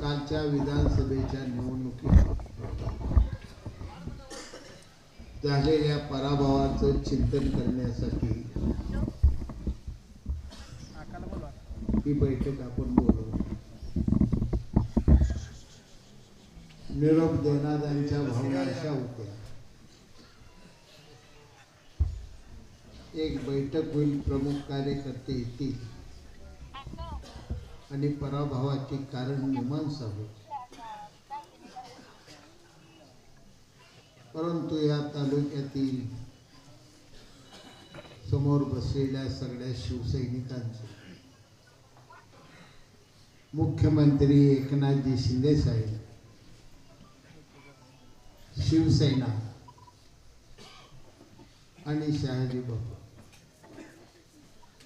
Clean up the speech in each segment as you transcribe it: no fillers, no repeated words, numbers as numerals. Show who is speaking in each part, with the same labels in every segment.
Speaker 1: कालच्या विधानसभेच्या निवडणुकीत झालेल्या पराभवाचं चिंतन करण्यासाठी ही बैठक आपण बोलवली. निरोप देणाऱ्यांच्या भावना अशा होत्या, एक बैठक होईल, प्रमुख कार्यकर्ते येतील आणि पराभवाचे कारण मीमांसा होईल. परंतु या तालुक्यातील समोर बसलेल्या सगळ्या शिवसैनिकांचे मुख्यमंत्री एकनाथजी शिंदे साहेब, शिवसेना आणि शहाजी बापू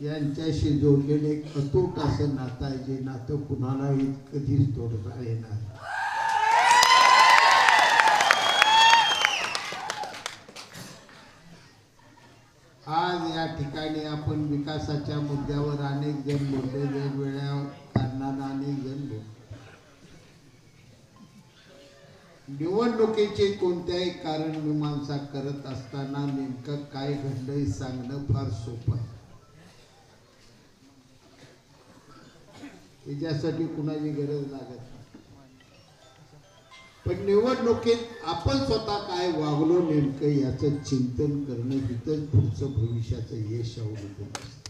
Speaker 1: यांच्याशी जोडलेले एक अतूट असं नातं आहे, जे नातं कुणालाही कधीच तोडता येणार. आज या ठिकाणी आपण विकासाच्या मुद्द्यावर अनेक जण बोलले, वेगवेगळ्या कारणांना अनेक जण बोलले. निवडणुकीची कोणत्याही कारण मीमांसा करत असताना नेमकं काय घडलंय सांगणं फार सोपं आहे. याच्यासाठी कुणाची गरज लागत नाही. पण निवडणुकीत आपण स्वतः काय वागलो नेमकं याचं चिंतन करणं, इथंच पुढचं भविष्याचं यश अवलंबून असतं.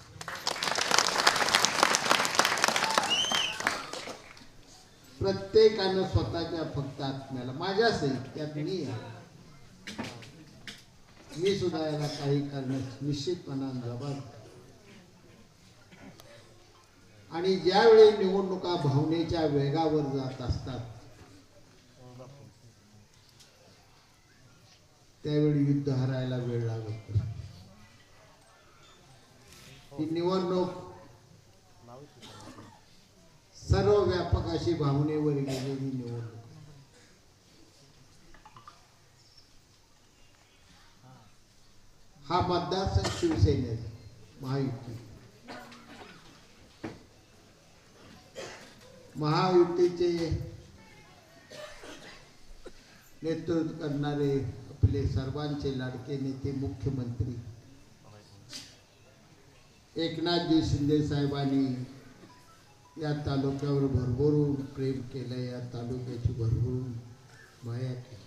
Speaker 1: प्रत्येकानं स्वतःच्या फक्त आत्म्याला, माझ्या सहित त्यात मी सुद्धा याला काही करण्यास निश्चितपणाने जबाबदार. आणि ज्यावेळी निवडणुका भावनेच्या वेगावर जात असतात त्यावेळी युद्ध हरायला वेळ लागत. ही निवडणूक सर्व व्यापक अशी भावनेवर गेलेली निवडणूक. हा मतदारसंघ शिवसेनेचा, महायुती, महायुतीचे नेतृत्व करणारे आपले सर्वांचे लाडके नेते मुख्यमंत्री एकनाथजी शिंदे साहेबांनी या तालुक्यावर भरभरून प्रेम केलं, या तालुक्याची भरभरून माया केली.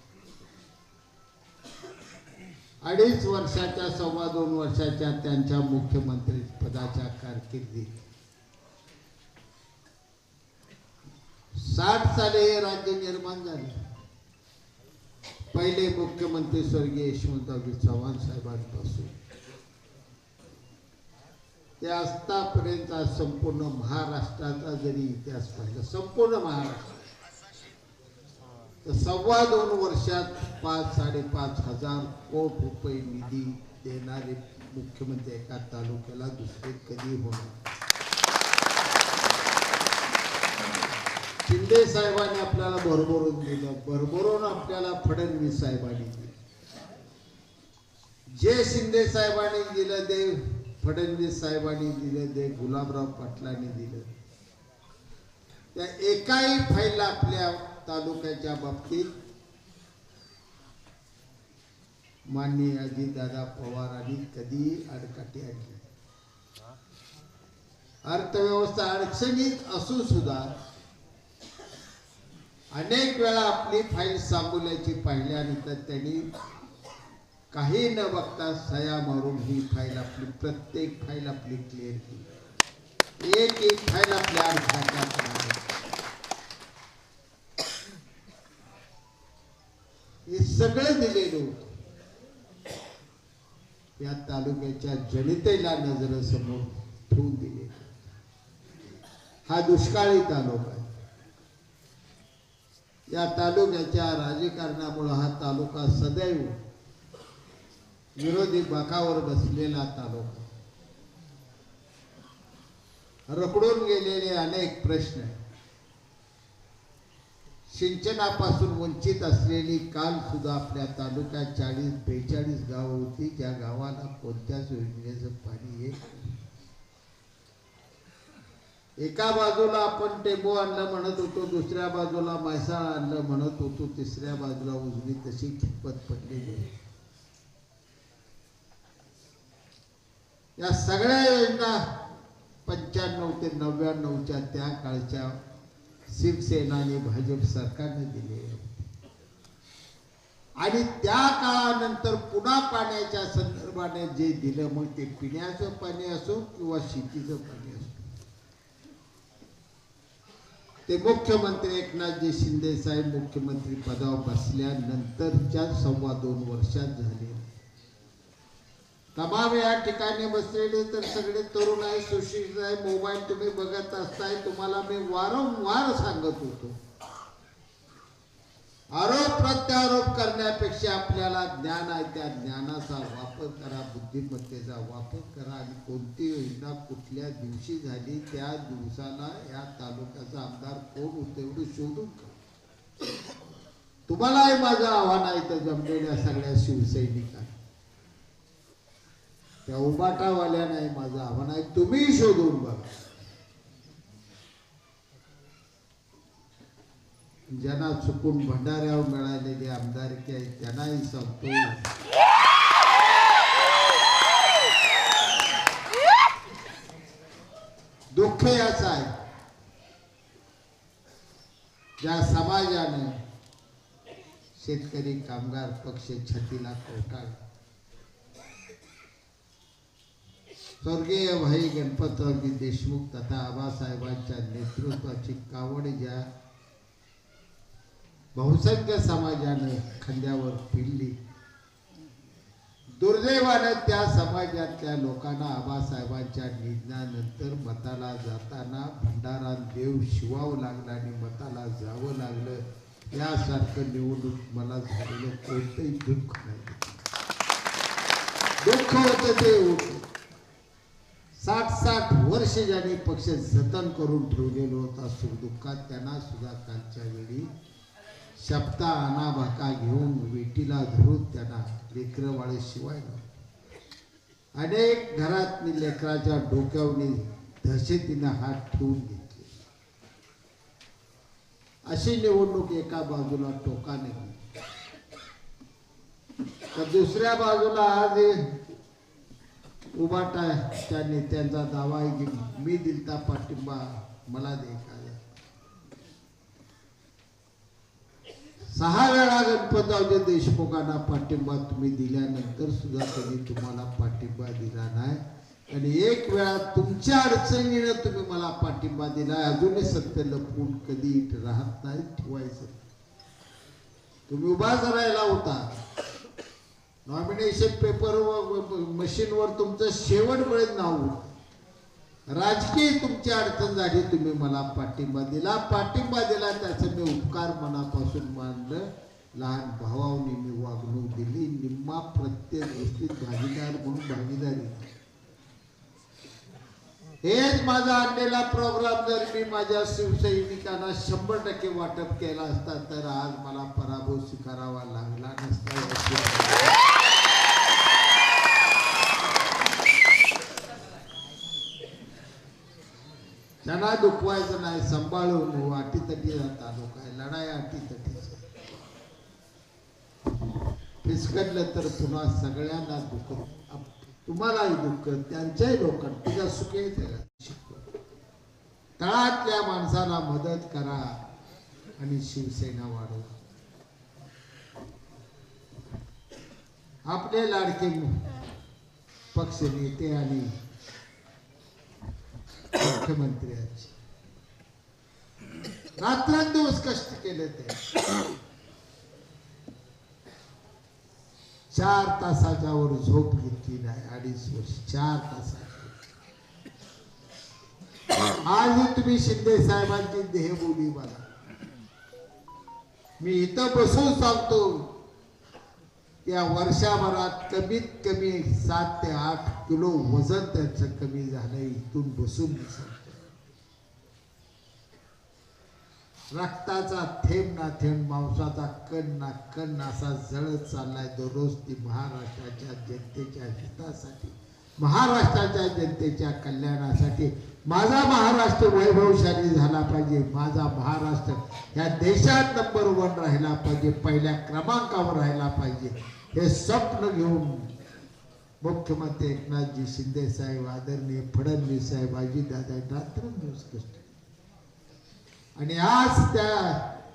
Speaker 1: 2.5 वर्षाच्या, 2.25 वर्षाच्या त्यांच्या मुख्यमंत्री पदाच्या कारकिर्दीत 60 साली हे राज्य निर्माण झाले. पहिले मुख्यमंत्री स्वर्गीय यशवंतराव चव्हाण साहेबांपासून ते आतापर्यंत संपूर्ण महाराष्ट्राचा जरी इतिहास पाहिला, संपूर्ण महाराष्ट्र, तर 2.25 वर्षात 5-5.5 हजार कोटी रुपये निधी देणारे मुख्यमंत्री एका तालुक्याला दुसरे कधी होणार. शिंदे साहेबांनी आपल्याला भरभरून दिलं, भरभरून आपल्याला फडणवीस साहेबांनी दिलं. जे शिंदे साहेबांनी दिलं ते फडणवीस साहेबांनी दिलं, ते गुलाबराव पाटलांनी दिलं. त्या एकाही फाईल आपल्या तालुक्याच्या बाबतीत माननीय अजितदादा पवारांनी कधी अडकाटी आणली. अर्थव्यवस्था अडचणीत असून सुद्धा अनेक वेळा आपली फाईल सांगोल्याची पाहिल्यानंतर त्यांनी काही न बघता सया मारून ही फाईल आपली, प्रत्येक फाईल आपली क्लिअर केली. एक फाईल आपल्या अडचणीत हे सगळं दिलेलं होतं. या तालुक्याच्या जनतेला नजरेसमोर ठेवून दिले. हा दुष्काळी तालुका आहे. या तालुक्याच्या राजकारणामुळे हा तालुका सदैव विरोधी बाकावर बसलेला तालुका. रखडून गेलेले अनेक प्रश्न, सिंचनापासून वंचित असलेली काल सुद्धा आपल्या तालुक्यात 40-42 गावं होती, ज्या गावाला कोणत्याच योजनेचं पाणी येत. एका बाजूला आपण टेंबू आणलं म्हणत होतो, दुसऱ्या बाजूला म्हैसाळ आणलं म्हणत होतो, तिसऱ्या बाजूला उजवी तशी खितपत पडलेली. या सगळ्या योजना 95 ते 99च्या त्या काळच्या शिवसेना आणि भाजप सरकारने दिले. आणि त्या काळानंतर पुन्हा पाण्याच्या संदर्भाने जे दिलं, मग ते पिण्याचं पाणी असो किंवा शेतीचं पाणी असो, ते मुख्यमंत्री एकनाथजी शिंदे साहेब मुख्यमंत्री पदावर बसल्यानंतरच्या 2.25 वर्षात झाले. तमाम या ठिकाणी बसलेले तर सगळे तरुण आहे, सुशिक्षित आहे, मोबाईल तुम्ही बघत असताय. तुम्हाला मी वारंवार सांगत होतो, आरोप प्रत्यारोप करण्यापेक्षा आपल्याला ज्ञान आहे त्या ज्ञानाचा वापर करा, बुद्धिमत्तेचा वापर करा. आणि कोणती योजना कुठल्या दिवशी झाली, त्या दिवसाला या तालुक्याचा आमदार कोण होते एवढं शोधून काढा. तुम्हालाही माझं आव्हान आहे तर जमलेल्या सगळ्या शिवसैनिकांना, त्या उबाटावाल्या नाही, माझं आव्हान आहे, तुम्ही शोधून बघा. ज्यांना चुकून भंडाऱ्यावर मिळालेली आमदारकी आहे त्यांनाही सांगतो, दुःख याच आहे ज्या समाजाने शेतकरी कामगार पक्ष छातीला कोटाळला. स्वर्गीय भाई गणपतरावजी देशमुख तथा आबासाहेबांच्या नेतृत्वाची कावड ज्या बहुसंख्य समाजाने खांद्यावर पिळली, दुर्दैवाने त्या समाजातल्या लोकांना आबासाहेबांच्या निधनानंतर मताला जाताना भंडारा देव शिवावं लागला आणि मताला जावं लागलं. यासारखं निवडणूक मला झालेलं कोणतंही दुःख नाही. दुःख होतं ते होतं. 60 वर्ष ज्यांनी पक्ष जतन करून ठेवलेलं होता सुखदुःखात, त्यांना सुद्धा कालच्या वेळी शब्दा आणा भाका घेऊन वेटीला धरून त्यांना लेकरवाळे शिवायला. अनेक घरातली लेकराच्या डोक्यावनी दहशतीनं हात ठेवून घेतले. अशी निवडणूक एका बाजूला टोकाने, तर दुसऱ्या बाजूला आज उबाटाच्या नेत्यांचा दावा आहे की मी दिलता पाठिंबा मला दे. 6 वेळा गणपतरावजी देशमुखांना पाठिंबा तुम्ही दिल्यानंतर सुद्धा त्यांनी तुम्हाला पाठिंबा दिला नाही. आणि 1 वेळा तुमच्या अडचणीनं तुम्ही मला पाठिंबा दिला. अजूनही सत्य लपवून कधी राहत नाही, ठेवायचं. तुम्ही उभाच राहिला होता, नॉमिनेशन पेपर मशीनवर तुमचं शेवटपर्यंत नाव होतं. राजकीय तुमची अडचण झाली, तुम्ही मला पाठिंबा दिला. त्याचं मी उपकार मनापासून मानलं. लहान भावाने मी वागणूक दिली. निम्मा प्रत्येक गोष्टीत भागीदार म्हणून भागीदारी. हेच माझा आणलेला प्रोग्राम जर मी माझ्या शिवसैनिकांना 100% वाटप केला असता तर आज मला पराभव स्वीकारावा लागला नसता. त्यांना दुखवायचं नाही, सांभाळून अटीतटी तालुका आहे, लढाई अटीतटीच. फिसकटलं तर पुन्हा सगळ्यांना दुःख, तुम्हालाही दुःख, त्यांच्याही लोकांना. तुझ्या सुखे तळातल्या माणसाला मदत करा आणि शिवसेना वाढवा. आपले लाडके पक्ष नेते आणि मुख्यमंत्र्यांची रात्रंदिवस कष्ट केले. ते 4 तासाच्या वर झोप घेतली नाही. 2.5 वर्ष 4 तासाची. आज तुम्ही शिंदे साहेबांची देहबोली बघा. मी इथं बसून सांगतो, या वर्षाभरात कमीत कमी 7 ते 8 किलो वजन त्यांचं कमी झालंय. इथून बसून रक्ताचा थेंब ना थेंब, मांसाचा कण ना कण असा जळत चाललाय. दररोज ती महाराष्ट्राच्या जनतेच्या हितासाठी महाराष्ट्राच्या जनतेच्या कल्याणासाठी माझा महाराष्ट्र वैभवशाली झाला पाहिजे, माझा महाराष्ट्र या देशात नंबर 1 राहिला पाहिजे, पहिल्या क्रमांकावर राहिला पाहिजे, हे स्वप्न घेऊन मुख्यमंत्री एकनाथजी शिंदे साहेब, आदरणीय फडणवीस साहेब, अजितदादा रात्रंदिवस कष्ट आणि आज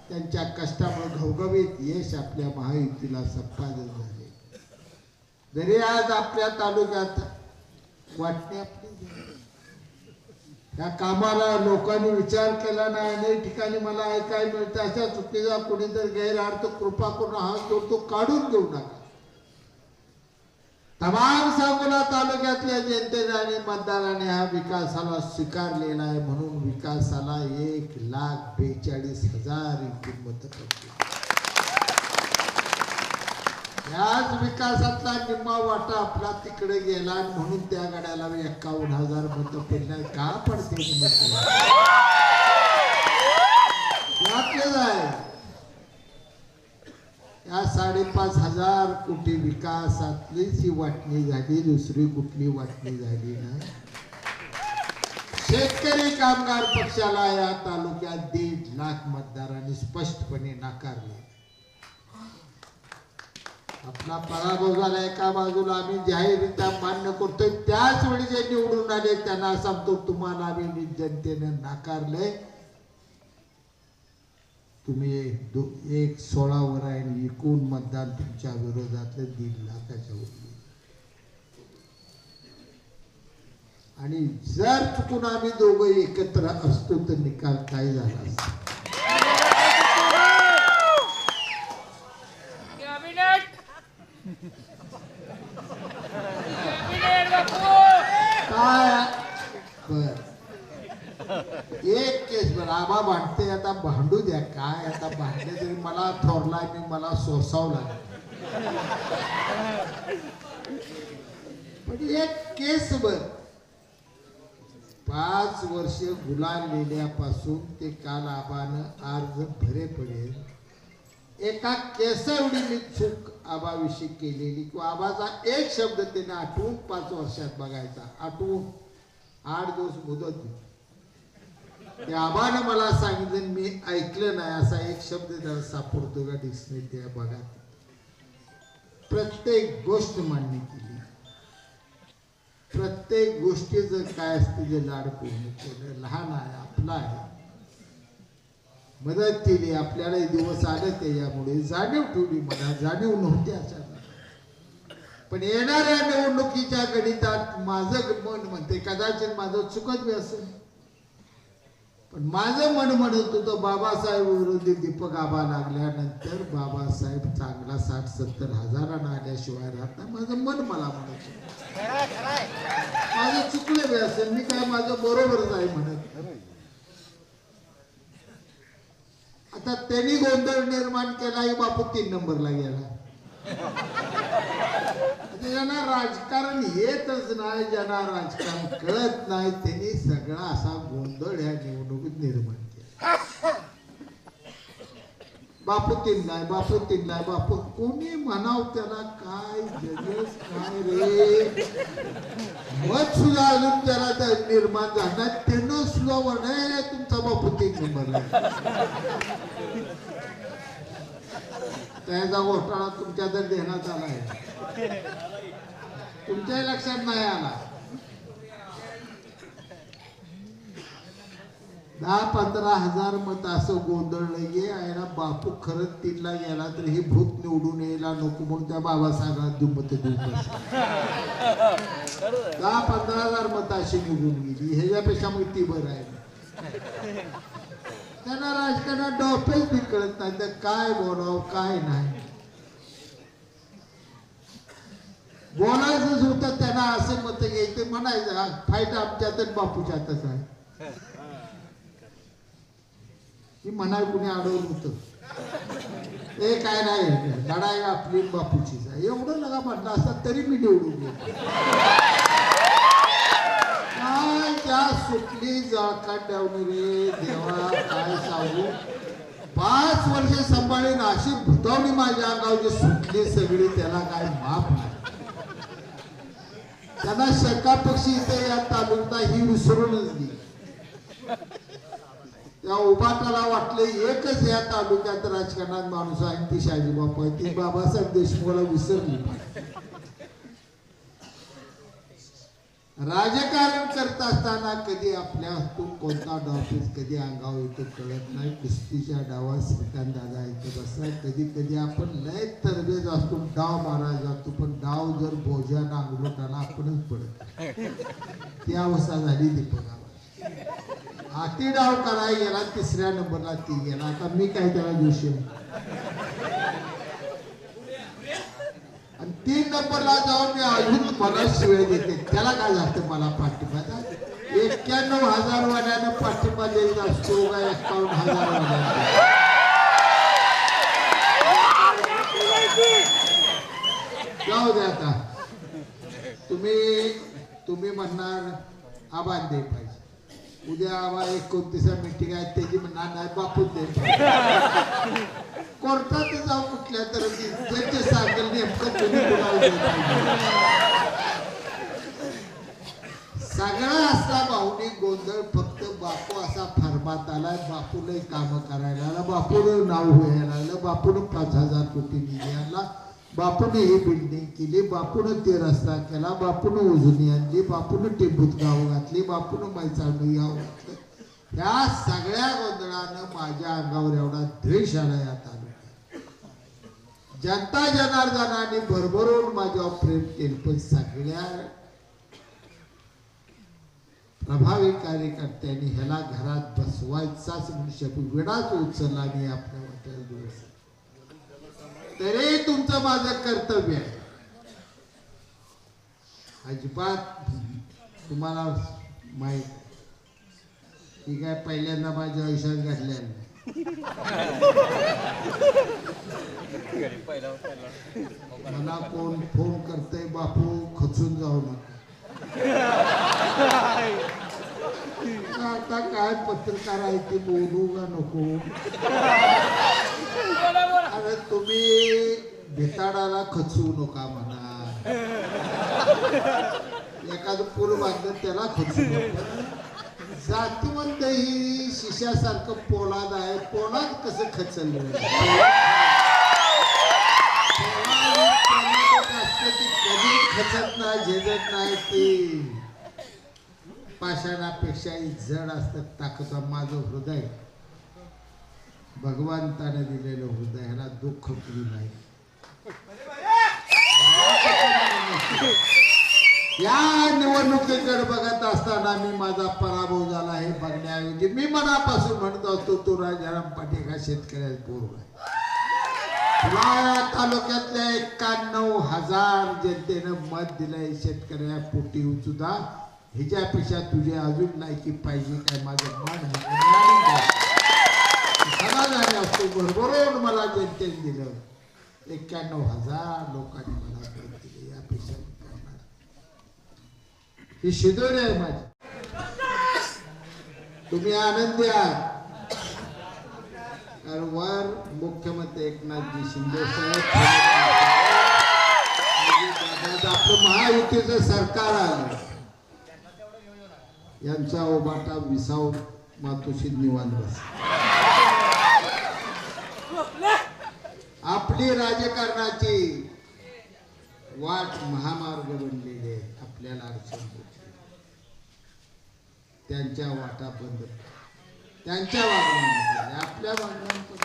Speaker 1: त्यांच्या कष्टामुळे घवघवीत यश आपल्या महायुतीला संपादन झाले. जरी आज आपल्या तालुक्यात वाटणे आपली त्या कामाला लोकांनी विचार केला नाही, अनेक ठिकाणी मला ऐकायला मिळतं अशा चुकीचा कोणी जर गैरअर्थ कृपा करून हात जोडतो काढून घेऊ नका. तमाम सांगोला तालुक्यातल्या जनतेने आणि मतदारांनी हा विकासाला स्वीकारलेला आहे, म्हणून विकासाला 1,42,000 इतकी मतं पडली. याच विकासातला निम्मा वाटा आपला तिकडे गेला म्हणून त्या गाड्याला 51,000 मतं पडली. का पडते यातलेच आहे. या 5,500 कोटी विकासातलीच ही वाटणी झाली, दुसरी कुठली वाटणी झाली नाही. शेतकरी कामगार पक्षाला या तालुक्यात 1.5 लाख मतदारांनी स्पष्टपणे नाकारले. आपला पराभव झाला एका बाजूला, आम्ही जाहीररित्या मान्य करतोय. त्याच वेळी जे निवडून आले त्यांना सांगतो तुम्हाला आम्ही जनतेने नाकारले, तुम्ही 116 वर आहे, एकूण मतदान तुमच्या विरोधातलं 1.5 लाखाच्या वर. आणि जर चुकून आम्ही दोघं एकत्र असतो तर निकाल काय झाला असता. एक केस बर आबा भांडते, आता भांडू द्या, काय आता भांडले तरी मला थोरलाय मी मला सोसावला. पण एक केस बर 5 वर्ष गुलाल लिहिल्यापासून ते काल आबानं अर्ज भरे पडेल एका केसा एवढी मी चूक आबाविषयी केलेली किंवा आबाचा एक शब्द त्याने आठवून 5 वर्षात बघायचा, आठवून 8 दिवस मुदत दिली. ते आबानं मला सांगितलं मी ऐकलं नाही असा एक शब्द त्याला सापडतो का डिक्शनरी त्या बघा. प्रत्येक गोष्ट मान्य केली, प्रत्येक गोष्टी जर काय असते जे लाड पूर्ण केलं, लहान आहे आपला आहे, मदत केली, आपल्याला दिवस आले त्याच्यामुळे जाणीव ठेवली. मला जाणीव नव्हती अशा, पण येणाऱ्या निवडणुकीच्या गणितात माझं मन म्हणते कदाचित माझं चुकत बी असेल, पण माझं मन म्हणत होतं बाबासाहेब विरोधी दीपक आबा लागल्यानंतर बाबासाहेब चांगला 60-70 हजारांना आल्याशिवाय राहत नाही. माझं मन मला म्हणत होतं, माझं चुकलं बी असेल, मी काय माझं बरोबरच आहे म्हणत. आता त्यांनी गोंधळ निर्माण केला की बापू 3 नंबरला गेला. ज्यांना राजकारण येतच नाही, ज्यांना राजकारण कळत नाही, त्यांनी सगळा असा गोंधळ ह्या निवडणुकीत निर्माण केला. बापू 3ला, बापू 3ला, बापू कोणी म्हणाव त्याला काय जगेस काय रे, मत सुद्धा अजून त्याला निर्माण झाला त्यानं सुद्धा म्हणाय तुमचा बापू 3 नंबरला. त्याचा घोटाळा तुमच्या तर देण्यात आला आहे, तुमच्याही लक्षात नाही आला. 10-15 हजार मत असं गोंधळलं गे आहे बापू खरंच 3ला गेला तर हे भूत निवडून यायला नको म्हणून त्या बाबासाहेबांना मत देऊ. 10-15 हजार मत अशी निवडून गेली, ह्याच्यापेक्षा मग ती बरं आहे. त्यांना राजकारणात डोपेच बी कळत नाही तर काय बोलावं काय नाही. बोलायचंच होतं त्यांना असं मत घ्यायचं, म्हणायचं फाईट आमच्यातच बापूच्यातच आहे. ही म्हणाय कुणी अडवलं होतं, ते काय नाही लढाई आपली बापूचीच आहे एवढं लगा म्हटलं असतात तरी मी निवडून गेलो. काय त्या सुटली जळका ठेवणी रे देवा, काय सांगू. 5 वर्ष सांभाळून अशी भुतावणी माझ्या अंगावची सुटली सगळी, त्याला काय माफ नाही. त्यांना शंका पक्षी इथे या तालुक्यात ही विसरूनच गेली. त्या उभाटाला वाटले एकच या तालुक्यात राजकारणात माणूस आहे ती शहाजीबापू आहे, ती बाबासाहेब देशमुखला विसरली. राजकारण करत असताना कधी आपल्या हातून कोणता डावपीस कधी अंगावर येतो कळत नाही. कुस्तीच्या डावात श्रीकांत दादा इथे बसला. कधी कधी आपण लय तरबेज असतो, डाव मारायला जातो, पण डाव जर भोजन अंगलूट आला आपणच पडत. ती अवस्था झाली दीपकाला. हाती डाव करायला गेला, तिसऱ्या नंबरला ती गेला. आता मी काय त्याला दिवशी आणि 3 नंबरला जाऊन मी अजून मला शिवाय देते. त्याला काय जातं मला पाठिंबा. 91,000 वाल्यानं पाठिंबा देत असतो का 51,000 वाल्यानं. जाऊ दे आता. तुम्ही म्हणणार आबा दे पाहिजे. उद्या आबा 29 मीटिंग आहे त्याची म्हणणार नाही बापूच दे. कोर्टात जाऊ कुठल्या तर ज्याचे सांगेल नेमकं तुम्ही सगळा असला भावनिक गोंधळ. फक्त बापू असा फरमात आलाय. बापूने काम करायला आला, बापूने नाव व्हायला लागलं, बापूने 5,000 कोटी निधी आणला, बापूने ही बिल्डिंग केली, बापूने ते रस्ता केला, बापूने उजनी आणली, बापूने टेंबूत गाव घातली, बापूने मैचाळणी गाव घातलं. या सगळ्या गोंधळानं माझ्या अंगावर एवढा द्वेष आला. या तालुक्यात जनता जनार्दनाने भरभरून माझ्यावर प्रेम केलं, पण सगळ्या प्रभावी कार्यकर्त्यांनी ह्याला घरात बसवायचाच म्हणून विडाच उचलला नाही आपल्या वाट्याला दिवस. तरी तुमचं माझं कर्तव्य आहे. अजिबात तुम्हाला माहित ही काय पहिल्यांदा माझ्या आयुष्यात घडल्या. मला कोण फोन करतय बापू खचून जाऊ नका. आता काय पत्रकार आहे ते बोलू का नको. अरे तुम्ही भिताडाला खचवू नका म्हणा. एखादं पूल बांधलं त्याला खचू नका. जातीवंत ही शिष्यासारखं पोलाद आहे. पोलाद कसं खचलं कधी खचत नाही, झेजत नाही. ती पाषाणापेक्षा जड असतात. ताकद माझं हृदय भगवंताने दिलेलं हृदय, ह्याला दुःख करू नाही. या निवडणुकीकडे बघत असताना मी माझा पराभव झाला हे बघण्याऐवजी मी मनापासून म्हणत असतो तो राजाराम पाटील हा शेतकऱ्याचा पोरगा आहे. तालुक्यातल्या 91,000 जनतेनं मत दिलंय शेतकऱ्या पोटी सुद्धा. ह्याच्यापेक्षा तुझे अजून लायकी पाहिजे काय. माझं मन समाधानी असतो. बरोबर मला जनतेने दिलं. 91,000 लोकांनी मला मत दिले. यापेक्षा ही शिदोरी आहे माझी. तुम्ही आनंदी आहात कारण वर मुख्यमंत्री एकनाथजी शिंदे साहेब आपलं महायुतीचं सरकार आलं. यांचा ओबाटा विसाव मातोश्री निवांत बस. आपली राजकारणाची वाट महामार्ग बनलेली आहे. आपल्याला अडचण होती. त्यांच्या वाटा बंद, त्यांच्या वागण्यामध्ये आपल्या वागण्यामध्ये.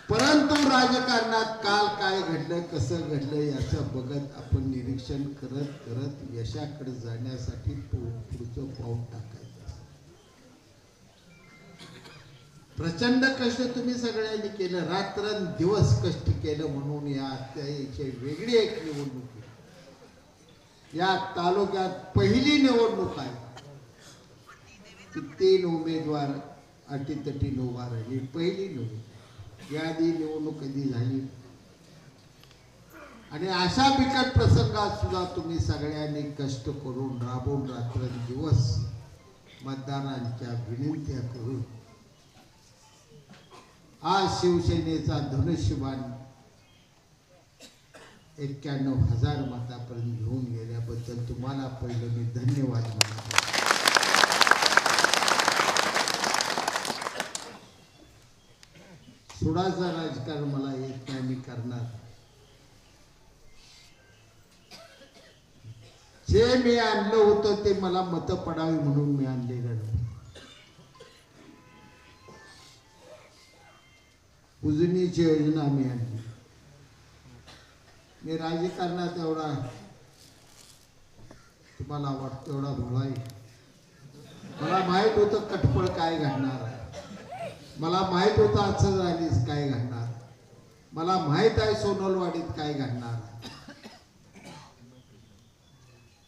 Speaker 1: परंतु राजकारणात काल काय घडलं कसं घडलं याचं बघत आपण निरीक्षण करत करत यशाकडे जाण्यासाठी पुढचं पाऊल टाकायचं. प्रचंड कष्ट तुम्ही सगळ्यांनी केलं. रात्रंदिवस कष्ट केलं म्हणून याची वेगळी एक निवडणूक या तालुक्यात पहिली निवडणूक आहे. 3 उमेदवार अटीतटीने उभा राहिली. पहिली निवडणूक. याआधी निवडणूक कधी झाली. आणि अशा बिकट प्रसंगात सुद्धा तुम्ही सगळ्यांनी कष्ट करून राबून रात्रंदिवस मतदारांच्या विनंत्या करून आज शिवसेनेचा धनुष्यबाण 91,000 मतापर्यंत घेऊन गेल्याबद्दल तुम्हाला पहिलं मी धन्यवाद म्हणतो. सुडाचं राजकारण मला येत नाही, मी करणार. जे मी आणलं होतं ते मला मतं पडावी म्हणून मी आणलेलं नाही. उजनीची योजना मी आणली. मी राजकारणात एवढा तुम्हाला वाटतं एवढा भोळा आहे. मला माहित होतं कटपळ काय घडणार आहे. मला माहित होतं असं झालीस काय घडणार. मला माहित आहे सोनलवाडीत काय घडणार.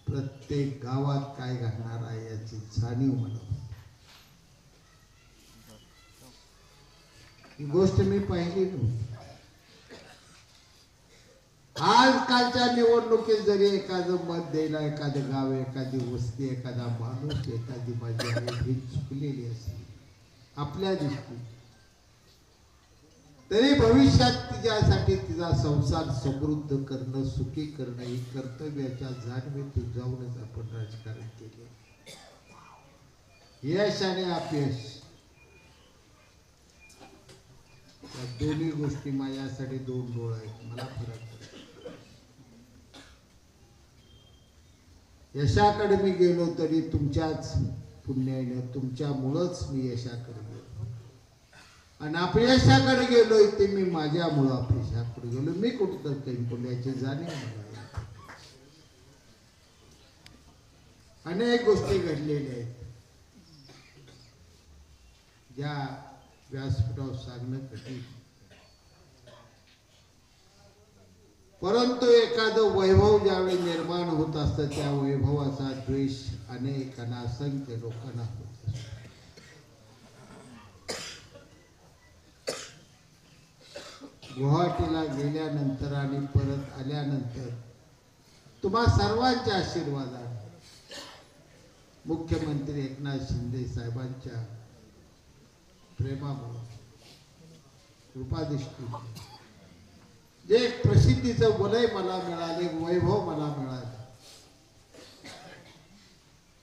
Speaker 1: प्रत्येक गावात काय घडणार आहे याची जाणीव मला. ही गोष्ट मी पाहिली नव्हती. आजकालच्या निवडणुकीत जरी एखादं मत द्यायला एखादं गाव, एखादी वस्ती, एखादा माणूस, एखादी माझी आई ही चुकलेली असेल आपल्या दृष्टीने, तरी भविष्यात तिच्यासाठी तिचा संसार समृद्ध करणं, सुखी करणं ही कर्तव्याच्या जाणीवेत जाऊनच आपण राजकारण केले. यश आणि अपयश या दोन्ही गोष्टी माझ्यासाठी दोन डोळे आहेत. मला फरक पडतो. यशाकडे मी गेलो तरी तुमच्याच पुण्याने, तुमच्यामुळंच मी यशाकडे गेलो. आणि अपयशाकडे गेलोय ते मी माझ्यामुळं अपयशाकडे गेलो. मी कुठं काही बोलायची जाणीव मला. अनेक गोष्टी घडलेल्या आहेत ज्या व्यासपीठावर सांगणं कठीण. परंतु एखादं वैभव ज्यावेळी निर्माण होत असतं त्या वैभवाचा द्वेष अनेकांना, असंख्य लोकांना होत असतो. गुवाहाटीला गेल्यानंतर आणि परत आल्यानंतर तुम्हा सर्वांच्या आशीर्वादाने, मुख्यमंत्री एकनाथ शिंदे साहेबांच्या प्रेमामुळे, कृपादृष्टीने जे एक प्रसिद्धीचं वलय मला मिळाले, वैभव मला मिळाले,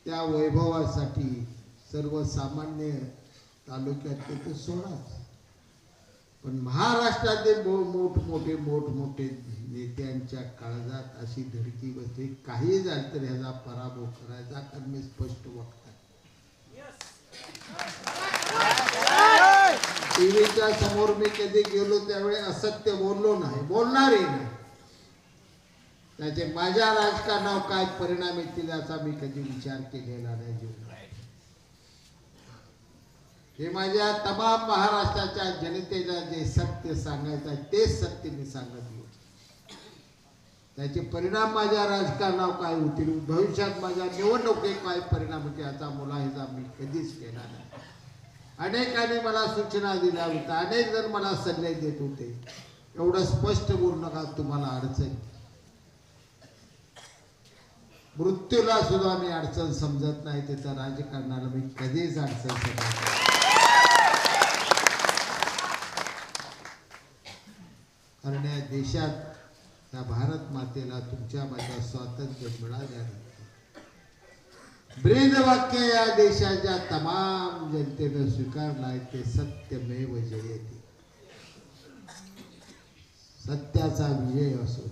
Speaker 1: त्या वैभवासाठी सर्वसामान्य तालुक्यात ते सोडाच, पण महाराष्ट्रातील मोठमोठे नेत्यांच्या काळजात अशी धडकी बसली. काही झालं तर ह्याचा पराभव करायचा, कारण मी स्पष्ट वक्ता. टीव्हीच्या समोर मी कधी गेलो त्यावेळी असत्य बोललो नाही, बोलणारही नाही. त्याचे माझ्या राजकारणावर काय परिणाम येतील याचा मी कधी विचार केलेला नाही जीवनात. हे माझ्या तमाम महाराष्ट्राच्या जनतेला जे सत्य सांगायचं आहे तेच सत्य मी सांगत येऊ. त्याचे परिणाम माझ्या राजकारणावर काय होतील, भविष्यात माझ्या निवडणुकीत काय परिणाम होतील याचा मुलाहिजा मी कधीच केला नाही. अनेकांनी मला सूचना दिल्या होत्या, अनेक जण मला सल्ले देत होते, एवढं स्पष्ट बोलू नका तुम्हाला अडचण. मृत्यूला सुद्धा मी अडचण समजत नाही, त्याच्या राजकारणाला मी कधीच अडचण समजत नाही. कारण या देशात या भारत मातेला तुमच्या माझ्या स्वातंत्र्य मिळाल्यानंतर ब्रीद वाक्य या देशाच्या तमाम जनतेनं स्वीकारलं आहे, ते सत्यमेव जयते. सत्याचा विजय असो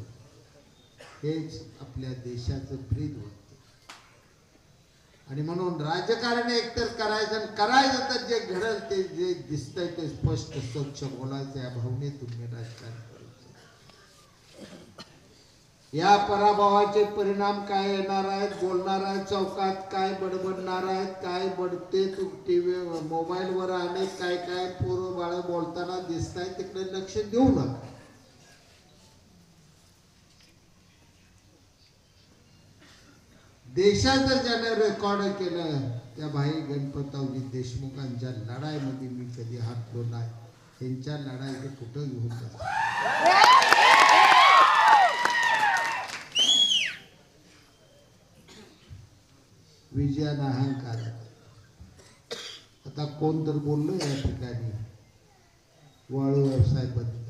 Speaker 1: हेच आपल्या देशाचं ब्रीद वाक्य. आणि म्हणून राजकारण एकतर करायचं तर जे घडल ते जे दिसतंय ते स्पष्ट स्वच्छ बोलायचं, या भावनेतून मी राजकारण करायचं. या पराभवाचे परिणाम काय येणार आहेत, बोलणार आहेत चौकात, काय बडबडणार आहेत, काय बडते टीव्ही मोबाईलवर अनेक काय काय पोरं बाळ बोलताना दिसत आहे, तिकडे लक्ष देऊ नका. देशाचं ज्याने रेकॉर्ड केलं त्या भाई गणपतरावजी देशमुखांच्या लढाईमध्ये मी कधी हरलो नाही. त्यांच्या लढाई कुठं घेऊन जातात. विजयानं अहंकार. आता कोण तर बोललो या ठिकाणी वाळू व्यवसाय बंद.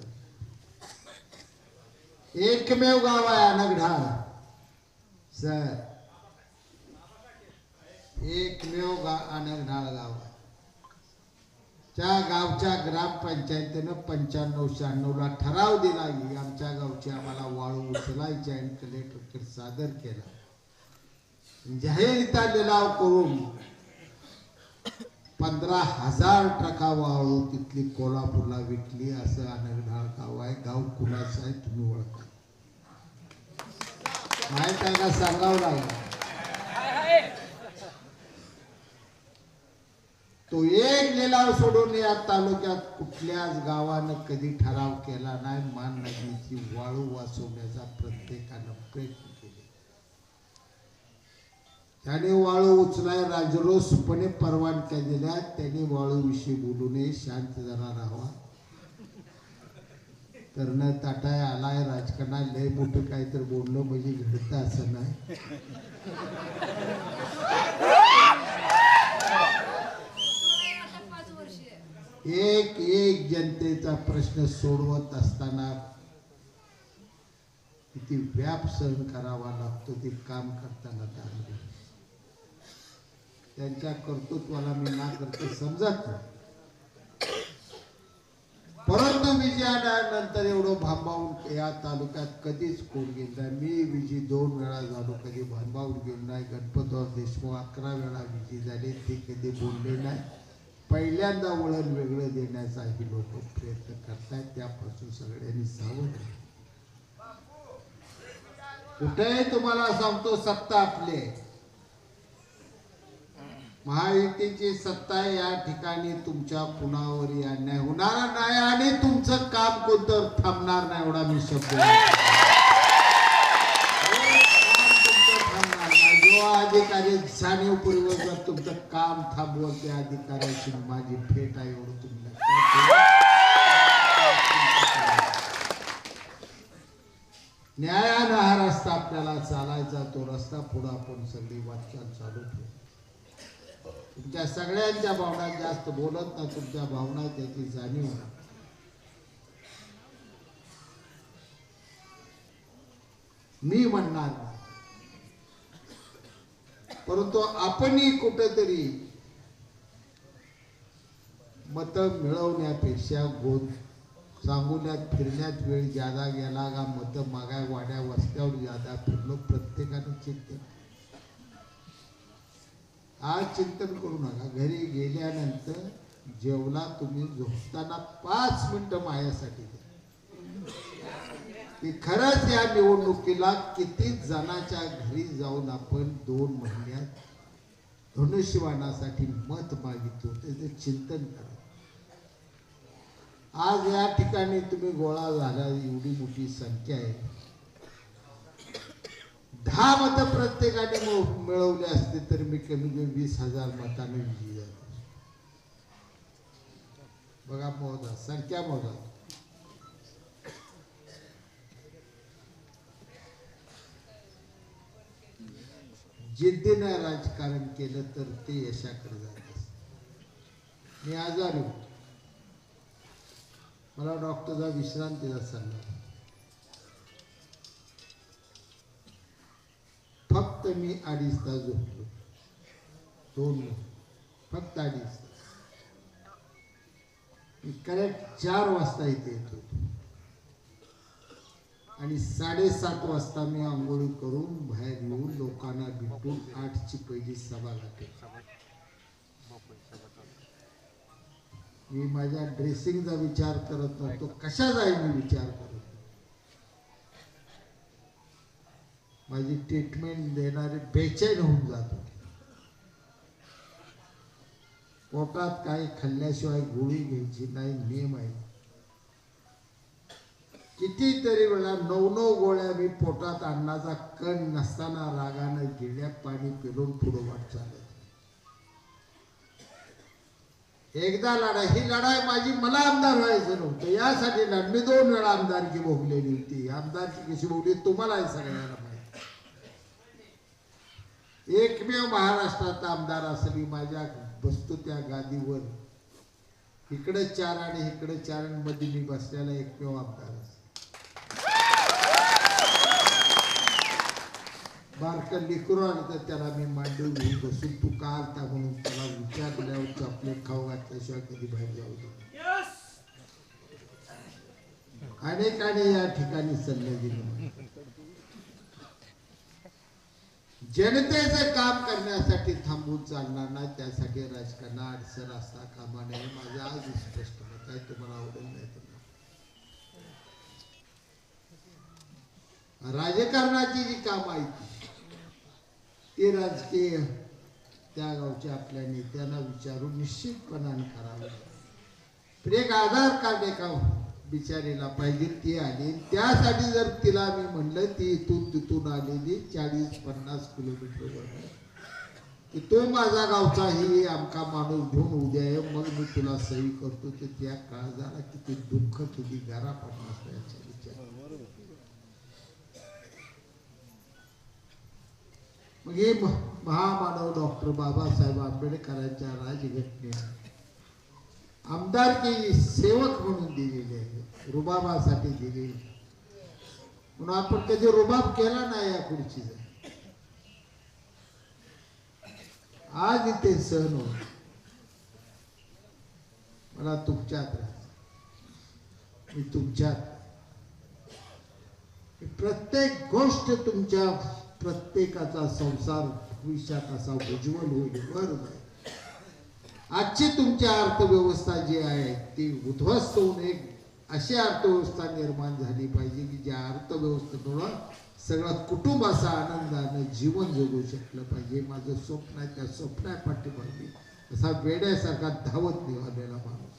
Speaker 1: एकमेव गाव आहे अनगढाळ सर, एकमेव अनगढाळ गाव आहे. त्या गावच्या ग्रामपंचायतीनं 95-96 ला ठराव दिला की आमच्या गावची आम्हाला वाळू उचलायची आणि कलेक्टरकडे सादर केला. जाहीररित्या लिलाव करून 15,000 ट्रका वाळू तिथली कोल्हापूरला विकली. असं अनगढाळ गाव आहे. गाव कुणाचं आहे तुम्ही ओळखा, माहित आहे का? सांगावं लागलं. तो एक लिलाव सोडून या तालुक्यात कुठल्याच गावानं कधी ठराव केला नाही. मान नदीची वाळू वाचवण्याचा प्रत्येकानं प्रयत्न केले. त्याने वाळू उचलाय राजरोसपणे परवानग्या दिल्या. त्यांनी वाळूविषयी बोलू नये, शांत जरा राहावा. तर न ताटाय आलाय राजकारणात लय मोठं काय तर बोललं म्हणजे घडतं असं नाही. एक एक जनतेचा प्रश्न सोडवत असताना किती व्याप सहन करावा लागतो ते काम करताना. त्यांच्या कर्तृत्वाला मी ना करतो समजत नाही. परंतु विजयानंतर एवढं भांबावून या तालुक्यात कधीच कोण गेलं नाही. मी विजय 2 वेळा झालो, कधी भांबावून गेलो नाही. गणपतराव देशमुख 11 वेळा विजय झाले, ते कधी बोलले नाही. पहिल्यांदा वळण वेगळं देण्याचा ही लोक प्रयत्न करतायत. त्यापासून सगळ्यांनी सावध. कुठेही तुम्हाला सांगतो सत्ता आपली, महायुतीची सत्ता आहे. या ठिकाणी तुमच्या कुणावरही अन्याय होणार नाही आणि तुमचं काम कोणतं थांबणार नाही. एवढा मी शब्द अधिकारी जाणीवपूर्वक जर तुमचं काम थांबवत त्या अधिकाऱ्याची माझी भेट आहे. एवढं तुम्ही न्यायानं हा रस्ता आपल्याला चालायचा. तो रस्ता पुढे आपण सगळी वाटचाल चालू ठेवू. तुमच्या सगळ्यांच्या भावना जास्त बोलत ना, तुमच्या भावना त्याची जाणीव मी म्हणणार नाही. परंतु आपणही कुठेतरी मत मिळवण्यापेक्षा सांगुल्यात फिरण्यात वेळ ज्यादा गेला का, मत मागाय वाड्या वस्त्यावर ज्यादा फिरलो. प्रत्येकाने चिंतन, आज चिंतन करू नका. घरी गेल्यानंतर जेवला तुम्ही, झोपताना 5 मिनिटं माझ्यासाठी द्या. की खरंच या निवडणुकीला किती जणांच्या घरी जाऊन आपण 2 महिन्यात धनुष्यबाणासाठी मत मागितलं त्याचे चिंतन करा. आज या ठिकाणी तुम्ही गोळा झाला, एवढी मोठी संख्या आहे. 10 मतं प्रत्येकाने मिळवले असते तर मी कमी कमी 20,000 मताने विजयी झालो. बघा मोजा, संख्या मोजा. जिद्दीने राजकारण केलं तर ते यशाकडे जात असत. मी आजारी होतो, मला डॉक्टरचा विश्रांतीचा सल्ला. फक्त मी 2.5 तास झोपलो. 2 फक्त 2.5 तास. मी करेक्ट 4 वाजता इथे येत होतो आणि 7:30 वाजता मी आंघोळी करून बाहेर येऊन लोकांना भेटून 8ची पहिली सभा लागते. मी माझ्या ड्रेसिंगचा विचार करत नव्हतो, कशाचा आहे मी विचार करत. माझी ट्रीटमेंट देणारे बेचैन होऊन जातो. पोटात काही खाल्ल्याशिवाय गोळी घ्यायची नाही, नियम आहे. कितीतरी वेळा 9 गोळ्या मी पोटात अन्नाचा कण नसताना रागाने गिळ्या पाणी पिरून पुढे वाट चालत. एकदा लढाई, ही लढाई माझी, मला आमदार व्हायचं नव्हतं, यासाठी मी 2 वेळा आमदारकी भोगलेली होती. आमदारकी कशी भोगली तुम्हाला सगळ्यांना माहिती. एकमेव महाराष्ट्राचा आमदार असली माझ्या बसतो त्या गादीवर, इकडे 4 आणि इकडे 4 मध्ये मी बसलेला एकमेव आमदार. बारकं लेकरू आलं तर त्याला मी मांडून घेऊन बसून तू का आलता म्हणून त्याला विचारल्यावर चॉकलेट खाऊ घातल्याशिवाय कधी बाहेर जाऊ दे. अनेकाने या ठिकाणी सल्ले दिले. जनतेचं काम करण्यासाठी थांबून चालणार नाही, त्यासाठी राजकारणात अडसर असता कामा नये. माझं आज स्पष्ट मत आहे, तुम्हाला आवडेल नाही तर. राजकारणाची जी काम आहेत ते राजकीय त्या गावच्या आपल्या नेत्यांना विचारून निश्चितपणाने करावं. पण एक आधार कार्ड एका बिचारीला पाहिजे, ती आली. त्यासाठी जर तिला मी म्हणलं ती इथून तिथून आलेली 40-50 किलोमीटरवर की तो माझा गावचा ही आमका माणूस घेऊन उद्या ये, मग मी तुला सही करतो. तर त्या काळजाला किती दुःख, किती गारा पडणार याचा विचार. मग हे महामानव डॉक्टर बाबासाहेब आंबेडकरांच्या राजघटनेत आमदारकी सेवक म्हणून दिलेले आहे, रुबाबासाठी दिलेली. म्हणून आपण कधी रुबाब केला नाही या खुर्चीचा. आज इथे सण हो, मला तुमच्यात राहायचं, मी तुमच्यात. प्रत्येक गोष्ट तुमच्या प्रत्येकाचा संसार भविष्यात असा उज्ज्वल होईल. बरोबर. आजची तुमची अर्थव्यवस्था जी आहे ती उद्ध्वस्त होऊन एक अशी अर्थव्यवस्था निर्माण झाली पाहिजे की ज्या अर्थव्यवस्थेमुळे सगळं कुटुंब असा आनंदाने जीवन जगू शकलं पाहिजे. माझं स्वप्न आहे, त्या स्वप्नापाठीमागे असा वेड्यासारखा धावत निघालेला माणूस.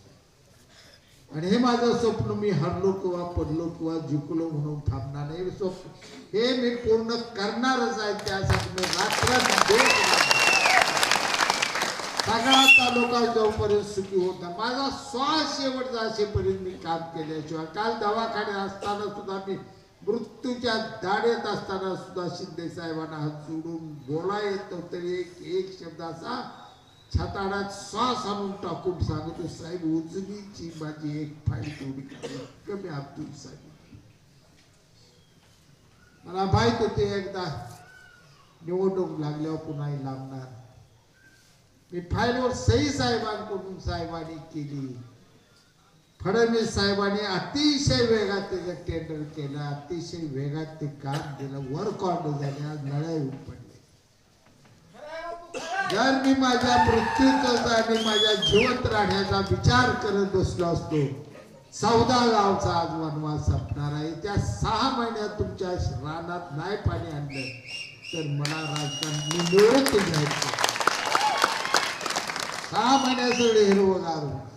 Speaker 1: आणि हे माझं स्वप्न मी हरलो किंवा पडलो किंवा जिंकलो म्हणून थांबणार नाही. स्वप्न हे मी पूर्ण करणारच आहे. त्यासाठी मी रात्रंदिवस सगळा तालुका जोपर्यंत सुखी होता, माझा श्वास शेवटचा असेपर्यंत मी काम केल्याशिवाय. काल दवाखान्यात असताना सुद्धा मी मृत्यूच्या दाढेत असताना सुद्धा शिंदे साहेबांना हात जोडून बोला येतो तरी एक शब्द असा छाताडात श्वास आणून टाकून सांगतो, साहेब उजनीची माझी एक फाईल तेवढी कमी अब्दुल साहेब. मला माहित होते एकदा निवडणूक लागल्यावर पुन्हा लांबणार. मी फाईलवर सही साहेबांकडून साहेबांनी केली. फडणवीस साहेबांनी अतिशय वेगात त्याचं टेंडर केलं, अतिशय वेगात ते काम दिलं. वर्क ऑर्डर झाले, आज नळ्या येऊन पडले. जर मी माझ्या मृत्यूचा आणि माझ्या जिवंत राहण्याचा विचार करत बसलो असतो, 14 गावचा आज वनवास संपणार आहे. त्या 6 महिन्यात तुमच्या रानात नाही पाणी आणलं तर मला राजकारण निवडून घ्यायचं. 6 महिन्यात सगळे हिरवगार होणार.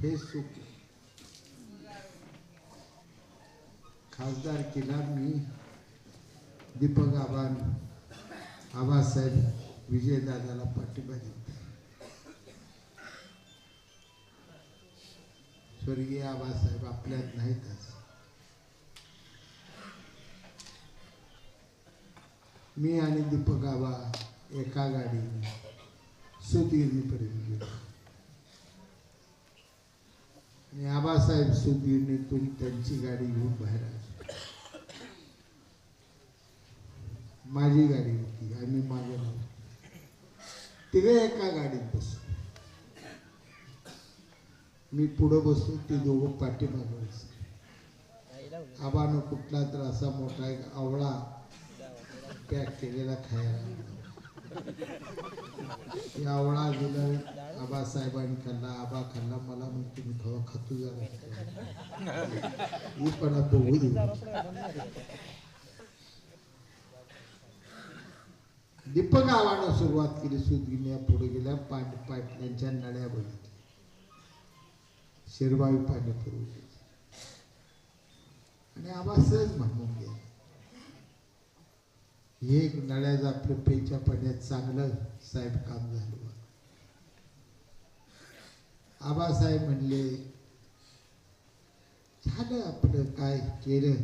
Speaker 1: हे सुख खासदार केला मी दीपक आबासाहेब विजयदादाला पाठिंबा दिला. स्वर्गीय आबासाहेब आपल्यात नाहीतच. मी आणि दीपक आबा एका गाडीने सुदगिरणीपर्यंत गेलो आणि आबासाहेब सुदगिरणीतून त्यांची गाडी घेऊन बाहेर आले. माझी गाडी होती, आम्ही मागे लावलो. तिघे एका गाडीत बसलो. मी पुढं बसलो, ते दोघं पाठीमागे बसले. आबानं कुठला तर असा मोठा एक आवळा पॅक केलेला खायला. आवळा दिला, आबासाहेबांनी खाल्ला. आबा खाल्ला. मला मग तुम्ही खावा खातू जरा ही पण बघू दे. दीपक आबानं सुरुवात केली. सुदगिरण्या पुढे गेल्या. पाटल्यांच्या नळ्या बघितल्या. शिरवाई पाणी पुरवली आणि आबा सहज म्हणून गेला, हे नळ्याचं आपलं पेच्या पाण्यात चांगलं साहेब काम झालं. आबासाहेब म्हणले, झालं आपलं काय केलं,